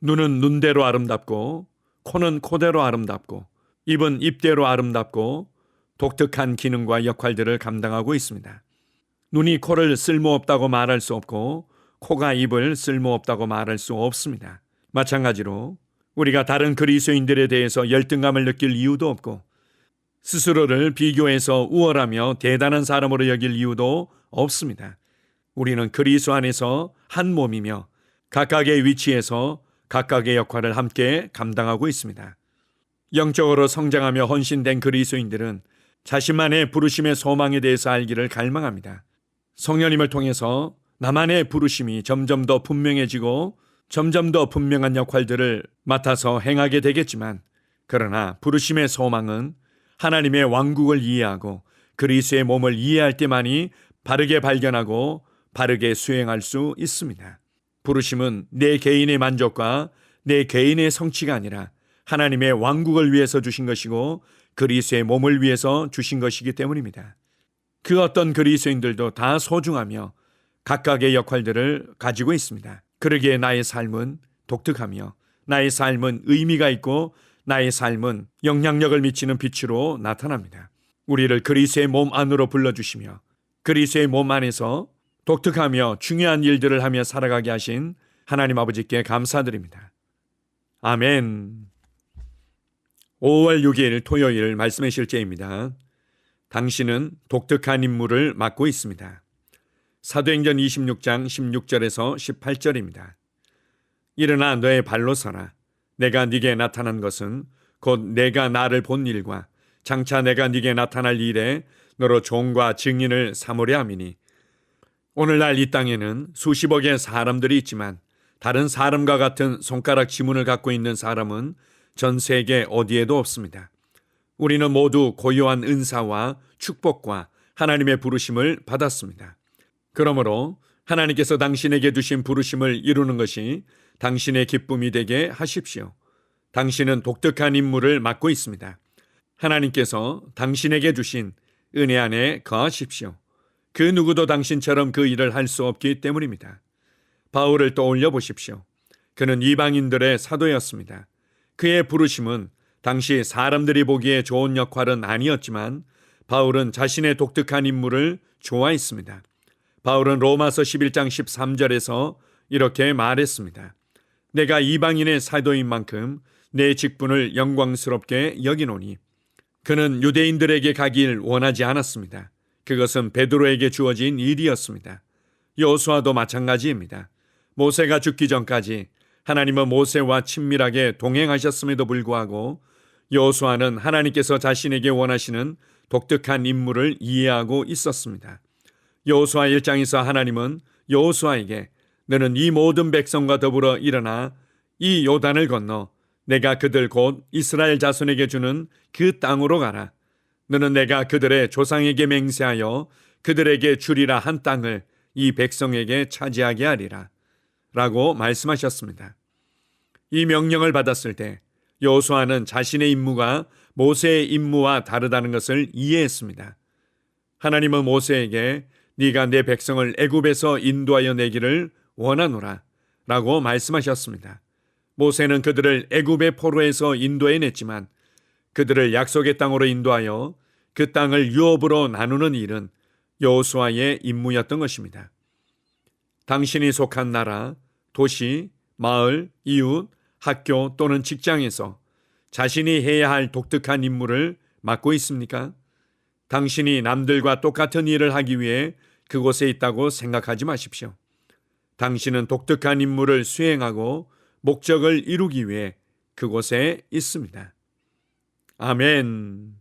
눈은 눈대로 아름답고 코는 코대로 아름답고 입은 입대로 아름답고 독특한 기능과 역할들을 감당하고 있습니다. 눈이 코를 쓸모없다고 말할 수 없고 코가 입을 쓸모없다고 말할 수 없습니다. 마찬가지로 우리가 다른 그리스도인들에 대해서 열등감을 느낄 이유도 없고 스스로를 비교해서 우월하며 대단한 사람으로 여길 이유도 없습니다. 우리는 그리스도 안에서 한 몸이며 각각의 위치에서 각각의 역할을 함께 감당하고 있습니다. 영적으로 성장하며 헌신된 그리스도인들은 자신만의 부르심의 소망에 대해서 알기를 갈망합니다. 성령님을 통해서 나만의 부르심이 점점 더 분명해지고 점점 더 분명한 역할들을 맡아서 행하게 되겠지만, 그러나 부르심의 소망은 하나님의 왕국을 이해하고 그리스도의 몸을 이해할 때만이 바르게 발견하고 바르게 수행할 수 있습니다. 부르심은 내 개인의 만족과 내 개인의 성취가 아니라 하나님의 왕국을 위해서 주신 것이고 그리스도의 몸을 위해서 주신 것이기 때문입니다. 그 어떤 그리스도인들도 다 소중하며 각각의 역할들을 가지고 있습니다. 그러기에 나의 삶은 독특하며 나의 삶은 의미가 있고 나의 삶은 영향력을 미치는 빛으로 나타납니다. 우리를 그리스도의 몸 안으로 불러주시며 그리스도의 몸 안에서 독특하며 중요한 일들을 하며 살아가게 하신 하나님 아버지께 감사드립니다. 아멘. 5월 6일 토요일 말씀의 실제입니다. 당신은 독특한 임무를 맡고 있습니다. 사도행전 26장 16절에서 18절입니다. 일어나 너의 발로 서라. 내가 네게 나타난 것은 곧 내가 나를 본 일과 장차 내가 네게 나타날 일에 너로 종과 증인을 삼으려 함이니, 오늘날 이 땅에는 수십억의 사람들이 있지만 다른 사람과 같은 손가락 지문을 갖고 있는 사람은 전 세계 어디에도 없습니다. 우리는 모두 고유한 은사와 축복과 하나님의 부르심을 받았습니다. 그러므로 하나님께서 당신에게 주신 부르심을 이루는 것이 당신의 기쁨이 되게 하십시오. 당신은 독특한 임무를 맡고 있습니다. 하나님께서 당신에게 주신 은혜 안에 거하십시오. 그 누구도 당신처럼 그 일을 할 수 없기 때문입니다. 바울을 떠올려 보십시오. 그는 이방인들의 사도였습니다. 그의 부르심은 당시 사람들이 보기에 좋은 역할은 아니었지만 바울은 자신의 독특한 임무를 좋아했습니다. 바울은 로마서 11장 13절에서 이렇게 말했습니다. 내가 이방인의 사도인 만큼 내 직분을 영광스럽게 여기노니. 그는 유대인들에게 가길 원하지 않았습니다. 그것은 베드로에게 주어진 일이었습니다. 여호수아도 마찬가지입니다. 모세가 죽기 전까지 하나님은 모세와 친밀하게 동행하셨음에도 불구하고 여호수아는 하나님께서 자신에게 원하시는 독특한 임무를 이해하고 있었습니다. 여호수아 1장에서 하나님은 여호수아에게 너는 이 모든 백성과 더불어 일어나 이 요단을 건너 내가 그들 곧 이스라엘 자손에게 주는 그 땅으로 가라. 너는 내가 그들의 조상에게 맹세하여 그들에게 주리라 한 땅을 이 백성에게 차지하게 하리라 라고 말씀하셨습니다. 이 명령을 받았을 때 여호수아는 자신의 임무가 모세의 임무와 다르다는 것을 이해했습니다. 하나님은 모세에게 네가 내 백성을 애굽에서 인도하여 내기를 원하노라 라고 말씀하셨습니다. 모세는 그들을 애굽의 포로에서 인도해냈지만 그들을 약속의 땅으로 인도하여 그 땅을 유업으로 나누는 일은 여호수아의 임무였던 것입니다. 당신이 속한 나라, 도시, 마을, 이웃, 학교 또는 직장에서 자신이 해야 할 독특한 임무를 맡고 있습니까? 당신이 남들과 똑같은 일을 하기 위해 그곳에 있다고 생각하지 마십시오. 당신은 독특한 임무를 수행하고 목적을 이루기 위해 그곳에 있습니다. 아멘.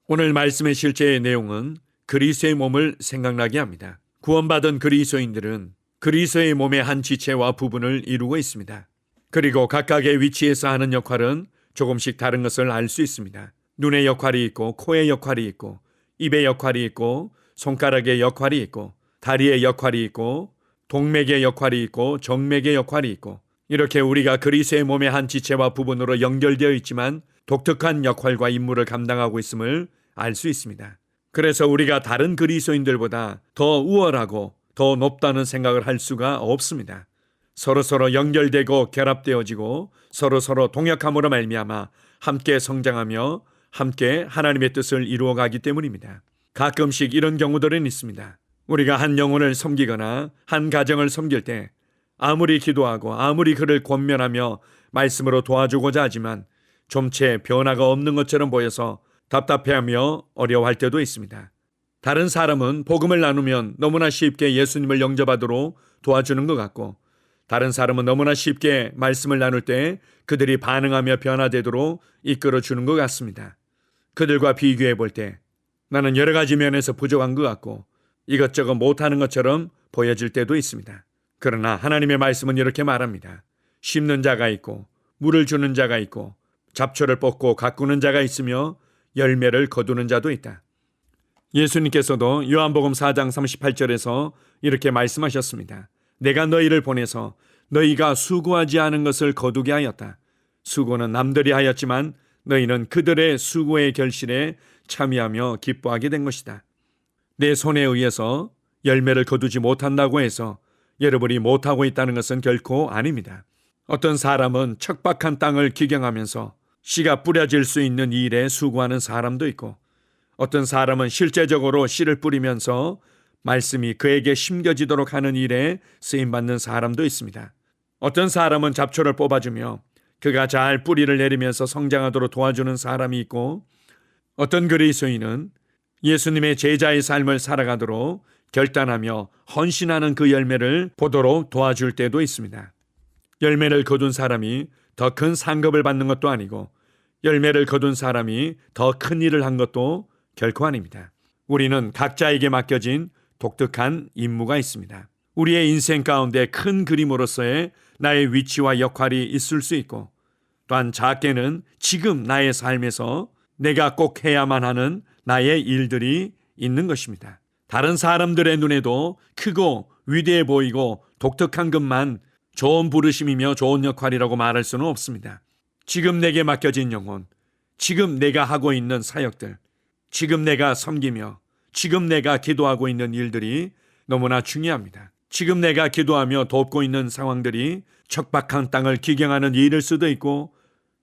오늘 말씀의 실제의 내용은 그리스도의 몸을 생각나게 합니다. 구원받은 그리스도인들은 그리스도의 몸의 한 지체와 부분을 이루고 있습니다. 그리고 각각의 위치에서 하는 역할은 조금씩 다른 것을 알 수 있습니다. 눈의 역할이 있고, 코의 역할이 있고, 입의 역할이 있고, 손가락의 역할이 있고, 다리의 역할이 있고, 동맥의 역할이 있고, 정맥의 역할이 있고, 이렇게 우리가 그리스도의 몸의 한 지체와 부분으로 연결되어 있지만 독특한 역할과 임무를 감당하고 있음을 알 수 있습니다. 그래서 우리가 다른 그리스도인들보다 더 우월하고 더 높다는 생각을 할 수가 없습니다. 서로서로 연결되고 결합되어지고 서로서로 동역함으로 말미암아 함께 성장하며 함께 하나님의 뜻을 이루어가기 때문입니다. 가끔씩 이런 경우들은 있습니다. 우리가 한 영혼을 섬기거나 한 가정을 섬길 때 아무리 기도하고 아무리 그를 권면하며 말씀으로 도와주고자 하지만 좀채 변화가 없는 것처럼 보여서 답답해하며 어려워할 때도 있습니다. 다른 사람은 복음을 나누면 너무나 쉽게 예수님을 영접하도록 도와주는 것 같고, 다른 사람은 너무나 쉽게 말씀을 나눌 때 그들이 반응하며 변화되도록 이끌어주는 것 같습니다. 그들과 비교해 볼 때 나는 여러 가지 면에서 부족한 것 같고 이것저것 못하는 것처럼 보여질 때도 있습니다. 그러나 하나님의 말씀은 이렇게 말합니다. 심는 자가 있고 물을 주는 자가 있고 잡초를 뽑고 가꾸는 자가 있으며 열매를 거두는 자도 있다. 예수님께서도 요한복음 4장 38절에서 이렇게 말씀하셨습니다. 내가 너희를 보내서 너희가 수고하지 않은 것을 거두게 하였다. 수고는 남들이 하였지만 너희는 그들의 수고의 결실에 참여하며 기뻐하게 된 것이다. 내 손에 의해서 열매를 거두지 못한다고 해서 여러분이 못하고 있다는 것은 결코 아닙니다. 어떤 사람은 척박한 땅을 기경하면서 씨가 뿌려질 수 있는 일에 수고하는 사람도 있고, 어떤 사람은 실제적으로 씨를 뿌리면서 말씀이 그에게 심겨지도록 하는 일에 쓰임받는 사람도 있습니다. 어떤 사람은 잡초를 뽑아주며 그가 잘 뿌리를 내리면서 성장하도록 도와주는 사람이 있고, 어떤 그리스도인은 예수님의 제자의 삶을 살아가도록 결단하며 헌신하는 그 열매를 보도록 도와줄 때도 있습니다. 열매를 거둔 사람이 더 큰 상급을 받는 것도 아니고 열매를 거둔 사람이 더 큰 일을 한 것도 결코 아닙니다. 우리는 각자에게 맡겨진 독특한 임무가 있습니다. 우리의 인생 가운데 큰 그림으로서의 나의 위치와 역할이 있을 수 있고, 또한 작게는 지금 나의 삶에서 내가 꼭 해야만 하는 나의 일들이 있는 것입니다. 다른 사람들의 눈에도 크고 위대해 보이고 독특한 것만 좋은 부르심이며 좋은 역할이라고 말할 수는 없습니다. 지금 내게 맡겨진 영혼, 지금 내가 하고 있는 사역들, 지금 내가 섬기며 지금 내가 기도하고 있는 일들이 너무나 중요합니다. 지금 내가 기도하며 돕고 있는 상황들이 척박한 땅을 기경하는 일일 수도 있고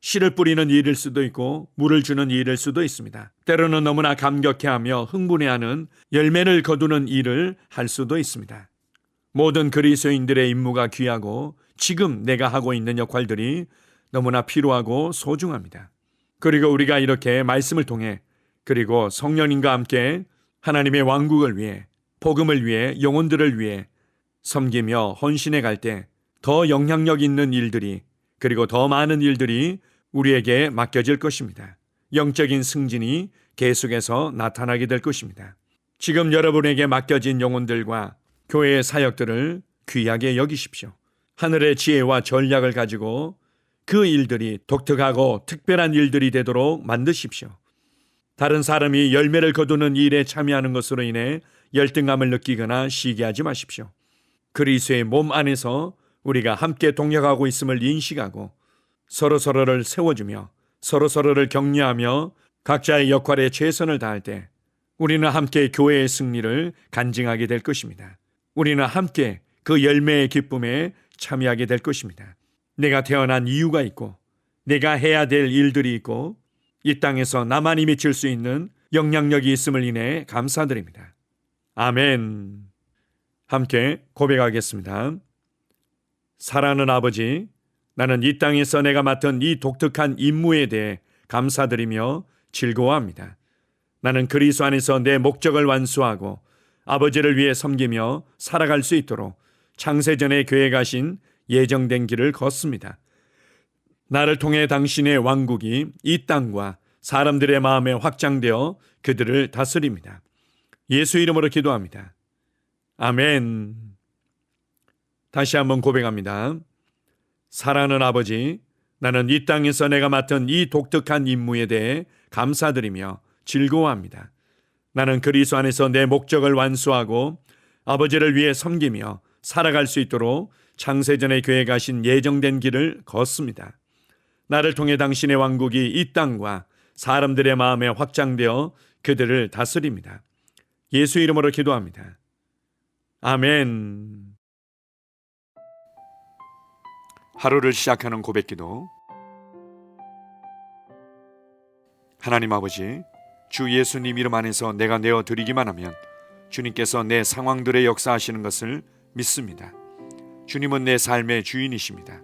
씨를 뿌리는 일일 수도 있고 물을 주는 일일 수도 있습니다. 때로는 너무나 감격해하며 흥분해하는 열매를 거두는 일을 할 수도 있습니다. 모든 그리스도인들의 임무가 귀하고 지금 내가 하고 있는 역할들이 너무나 필요하고 소중합니다. 그리고 우리가 이렇게 말씀을 통해 그리고 성령님과 함께 하나님의 왕국을 위해 복음을 위해 영혼들을 위해 섬기며 헌신해 갈 때 더 영향력 있는 일들이 그리고 더 많은 일들이 우리에게 맡겨질 것입니다. 영적인 승진이 계속해서 나타나게 될 것입니다. 지금 여러분에게 맡겨진 영혼들과 교회의 사역들을 귀하게 여기십시오. 하늘의 지혜와 전략을 가지고 그 일들이 독특하고 특별한 일들이 되도록 만드십시오. 다른 사람이 열매를 거두는 일에 참여하는 것으로 인해 열등감을 느끼거나 시기하지 마십시오. 그리스도의 몸 안에서 우리가 함께 동역하고 있음을 인식하고 서로서로를 세워주며 서로서로를 격려하며 각자의 역할에 최선을 다할 때 우리는 함께 교회의 승리를 간증하게 될 것입니다. 우리는 함께 그 열매의 기쁨에 참여하게 될 것입니다. 내가 태어난 이유가 있고 내가 해야 될 일들이 있고 이 땅에서 나만이 미칠 수 있는 영향력이 있음을 인해 감사드립니다. 아멘. 함께 고백하겠습니다. 사랑하는 아버지, 나는 이 땅에서 내가 맡은 이 독특한 임무에 대해 감사드리며 즐거워합니다. 나는 그리스도 안에서 내 목적을 완수하고 아버지를 위해 섬기며 살아갈 수 있도록 창세전에 교회 가신 예정된 길을 걷습니다. 나를 통해 당신의 왕국이 이 땅과 사람들의 마음에 확장되어 그들을 다스립니다. 예수 이름으로 기도합니다. 아멘. 다시 한번 고백합니다. 사랑하는 아버지, 나는 이 땅에서 내가 맡은 이 독특한 임무에 대해 감사드리며 즐거워합니다. 나는 그리스도 안에서 내 목적을 완수하고 아버지를 위해 섬기며 살아갈 수 있도록 창세전에 교회 가신 예정된 길을 걷습니다. 나를 통해 당신의 왕국이 이 땅과 사람들의 마음에 확장되어 그들을 다스립니다. 예수 이름으로 기도합니다. 아멘. 하루를 시작하는 고백기도. 하나님 아버지, 주 예수님 이름 안에서 내가 내어드리기만 하면 주님께서 내 상황들에 역사하시는 것을 믿습니다. 주님은 내 삶의 주인이십니다.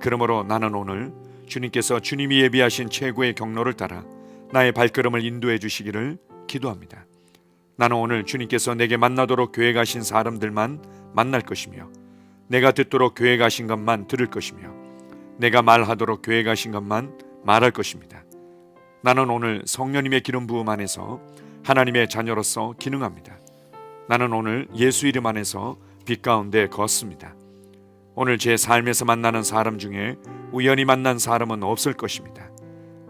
그러므로 나는 오늘 주님께서 주님이 예비하신 최고의 경로를 따라 나의 발걸음을 인도해 주시기를 기도합니다. 나는 오늘 주님께서 내게 만나도록 계획하신 사람들만 만날 것이며, 내가 듣도록 계획하신 것만 들을 것이며, 내가 말하도록 계획하신 것만 말할 것입니다. 나는 오늘 성령님의 기름 부음 안에서 하나님의 자녀로서 기능합니다. 나는 오늘 예수 이름 안에서 빛 가운데 걷습니다. 오늘 제 삶에서 만나는 사람 중에 우연히 만난 사람은 없을 것입니다.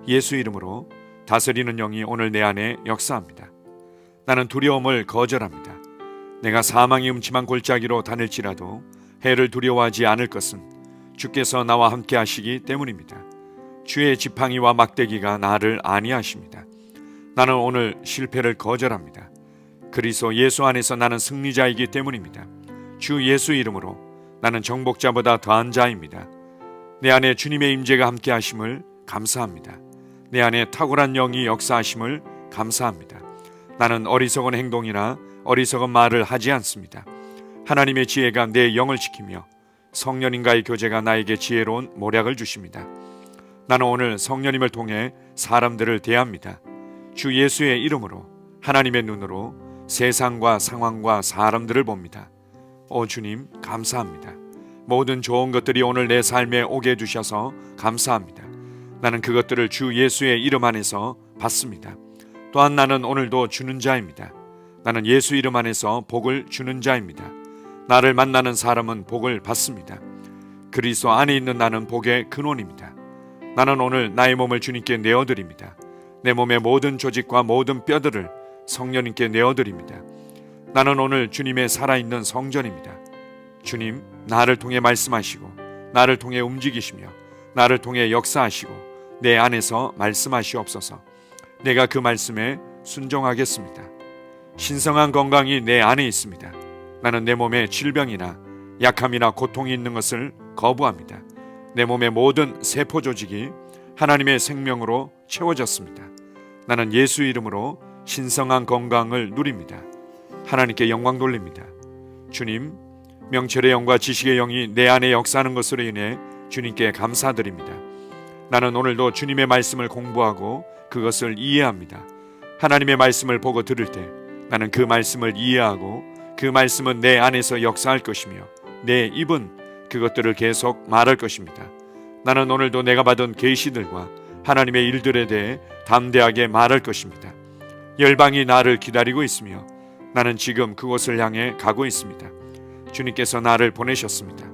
예수 이름으로 다스리는 영이 오늘 내 안에 역사합니다. 나는 두려움을 거절합니다. 내가 사망의 음침한 골짜기로 다닐지라도 해를 두려워하지 않을 것은 주께서 나와 함께 하시기 때문입니다. 주의 지팡이와 막대기가 나를 안위하십니다. 나는 오늘 실패를 거절합니다. 그리스도 예수 안에서 나는 승리자이기 때문입니다. 주 예수 이름으로 나는 정복자보다 더한 자입니다. 내 안에 주님의 임재가 함께 하심을 감사합니다. 내 안에 탁월한 영이 역사하심을 감사합니다. 나는 어리석은 행동이나 어리석은 말을 하지 않습니다. 하나님의 지혜가 내 영을 지키며 성령님과의 교제가 나에게 지혜로운 모략을 주십니다. 나는 오늘 성령님을 통해 사람들을 대합니다. 주 예수의 이름으로 하나님의 눈으로 세상과 상황과 사람들을 봅니다. 오 주님, 감사합니다. 모든 좋은 것들이 오늘 내 삶에 오게 해주셔서 감사합니다. 나는 그것들을 주 예수의 이름 안에서 받습니다. 또한 나는 오늘도 주는 자입니다. 나는 예수 이름 안에서 복을 주는 자입니다. 나를 만나는 사람은 복을 받습니다. 그리스도 안에 있는 나는 복의 근원입니다. 나는 오늘 나의 몸을 주님께 내어드립니다. 내 몸의 모든 조직과 모든 뼈들을 성령님께 내어드립니다. 나는 오늘 주님의 살아있는 성전입니다. 주님, 나를 통해 말씀하시고 나를 통해 움직이시며 나를 통해 역사하시고 내 안에서 말씀하시옵소서. 내가 그 말씀에 순종하겠습니다. 신성한 건강이 내 안에 있습니다. 나는 내 몸에 질병이나 약함이나 고통이 있는 것을 거부합니다. 내 몸의 모든 세포 조직이 하나님의 생명으로 채워졌습니다. 나는 예수 이름으로 신성한 건강을 누립니다. 하나님께 영광 돌립니다. 주님, 명철의 영과 지식의 영이 내 안에 역사하는 것으로 인해 주님께 감사드립니다. 나는 오늘도 주님의 말씀을 공부하고 그것을 이해합니다. 하나님의 말씀을 보고 들을 때 나는 그 말씀을 이해하고 그 말씀은 내 안에서 역사할 것이며 내 입은 그것들을 계속 말할 것입니다. 나는 오늘도 내가 받은 계시들과 하나님의 일들에 대해 담대하게 말할 것입니다. 열방이 나를 기다리고 있으며 나는 지금 그곳을 향해 가고 있습니다. 주님께서 나를 보내셨습니다.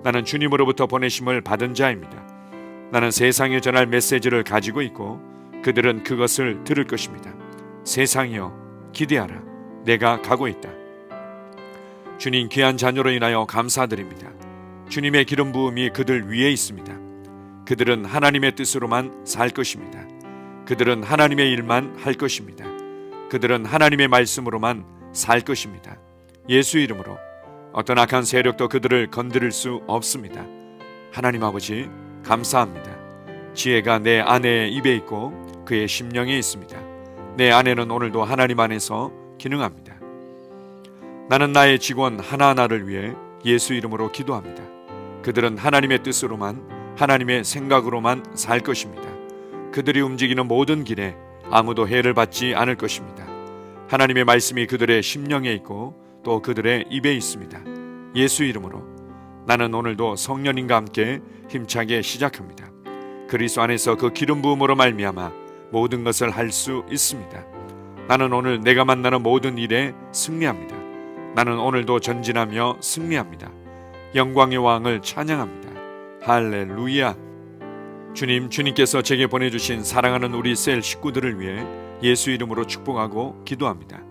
나는 주님으로부터 보내심을 받은 자입니다. 나는 세상에 전할 메시지를 가지고 있고 그들은 그것을 들을 것입니다. 세상이여 기대하라. 내가 가고 있다. 주님 귀한 자녀로 인하여 감사드립니다. 주님의 기름 부음이 그들 위에 있습니다. 그들은 하나님의 뜻으로만 살 것입니다. 그들은 하나님의 일만 할 것입니다. 그들은 하나님의 말씀으로만 살 것입니다. 예수 이름으로 어떤 악한 세력도 그들을 건드릴 수 없습니다. 하나님 아버지 감사합니다. 지혜가 내 아내의 입에 있고 그의 심령에 있습니다. 내 아내는 오늘도 하나님 안에서 기능합니다. 나는 나의 직원 하나하나를 위해 예수 이름으로 기도합니다. 그들은 하나님의 뜻으로만 하나님의 생각으로만 살 것입니다. 그들이 움직이는 모든 길에 아무도 해를 받지 않을 것입니다. 하나님의 말씀이 그들의 심령에 있고 또 그들의 입에 있습니다. 예수 이름으로 나는 오늘도 성령님과 함께 힘차게 시작합니다. 그리스도 안에서 그 기름 부음으로 말미암아 모든 것을 할 수 있습니다. 나는 오늘 내가 만나는 모든 일에 승리합니다. 나는 오늘도 전진하며 승리합니다. 영광의 왕을 찬양합니다. 할렐루야. 주님께서 제게 보내주신 사랑하는 우리 셀 식구들을 위해 예수 이름으로 축복하고 기도합니다.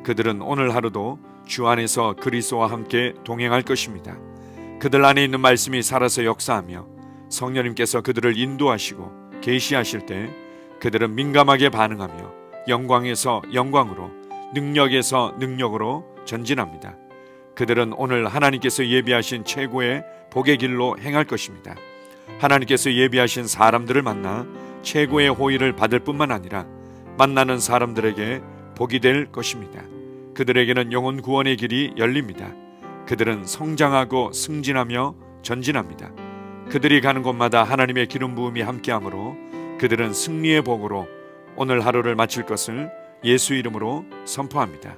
그들은 오늘 하루도 주 안에서 그리스도와 함께 동행할 것입니다. 그들 안에 있는 말씀이 살아서 역사하며 성령님께서 그들을 인도하시고 계시하실 때 그들은 민감하게 반응하며 영광에서 영광으로 능력에서 능력으로 전진합니다. 그들은 오늘 하나님께서 예비하신 최고의 복의 길로 행할 것입니다. 하나님께서 예비하신 사람들을 만나 최고의 호의를 받을 뿐만 아니라 만나는 사람들에게 복이 될 것입니다. 그들에게는 영혼 구원의 길이 열립니다. 그들은 성장하고 승진하며 전진합니다. 그들이 가는 곳마다 하나님의 기름 부음이 함께하므로 그들은 승리의 복으로 오늘 하루를 마칠 것을 예수 이름으로 선포합니다.